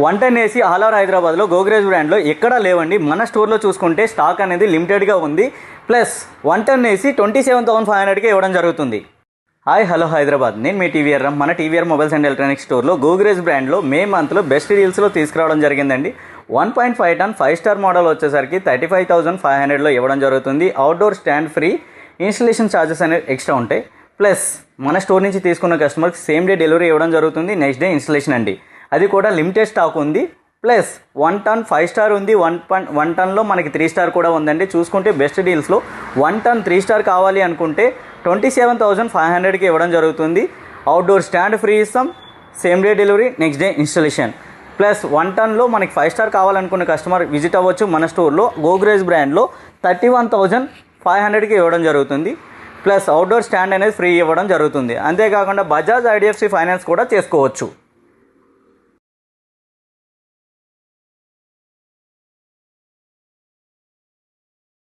110 AC all over హైదరాబాద్లో గోద్రేజ్ బ్రాండ్లో ఎక్కడా లేవండి. మన స్టోర్లో చూసుకుంటే స్టాక్ అనేది లిమిటెడ్గా ఉంది. ప్లస్ 110 ఏసీ 27,500కే ఇవ్వడం జరుగుతుంది. హాయ్ హలో హైదరాబాద్, నేను మీ టీవీఆర్ రామ్. మన టీవీఆర్ మొబైల్స్ అండ్ ఎలక్ట్రానిక్స్ స్టోర్లో గోద్రేజ్ బ్రాండ్లో మే మంత్లో బెస్ట్ డీల్స్లో తీసుకురావడం జరిగిందండి. 1.5 టన్ 5 స్టార్ మోడల్ వచ్చేసరికి 35,500లో ఇవ్వడం జరుగుతుంది. Outdoor stand free, installation charges అనేవి ఎక్స్ట్రా ఉంటాయి. ప్లస్ మన స్టోర్ నుంచి తీసుకున్న కస్టమర్కి సేమ్ డే డెలివరీ ఇవ్వడం జరుగుతుంది. నెక్స్ట్ డే ఇన్స్టలేషన్ అండి, అది కూడా లిమిటెడ్ స్టాక్ ఉంది. ప్లస్ 1 టన్ 5 స్టార్ ఉంది. 1 టన్లో మనకి 3 స్టార్ కూడా ఉందండి. చూసుకుంటే బెస్ట్ డీల్స్లో 1 టన్ 3 స్టార్ కావాలి అనుకుంటే 27,500కి ఇవ్వడం జరుగుతుంది. అవుట్డోర్ స్టాండ్ ఫ్రీ ఇస్తాం, same day delivery, next day installation. Plus 1 టన్లో మనకి 5 స్టార్ కావాలనుకున్న కస్టమర్ విజిట్ అవ్వచ్చు. మన స్టోర్లో గోద్రేజ్ బ్రాండ్లో 31,500కి ఇవ్వడం జరుగుతుంది. ప్లస్ అవుట్డోర్ స్టాండ్ అనేది ఫ్రీ ఇవ్వడం జరుగుతుంది. అంతేకాకుండా బజాజ్ ఐడిఎఫ్సి ఫైనాన్స్ కూడా చేసుకోవచ్చు.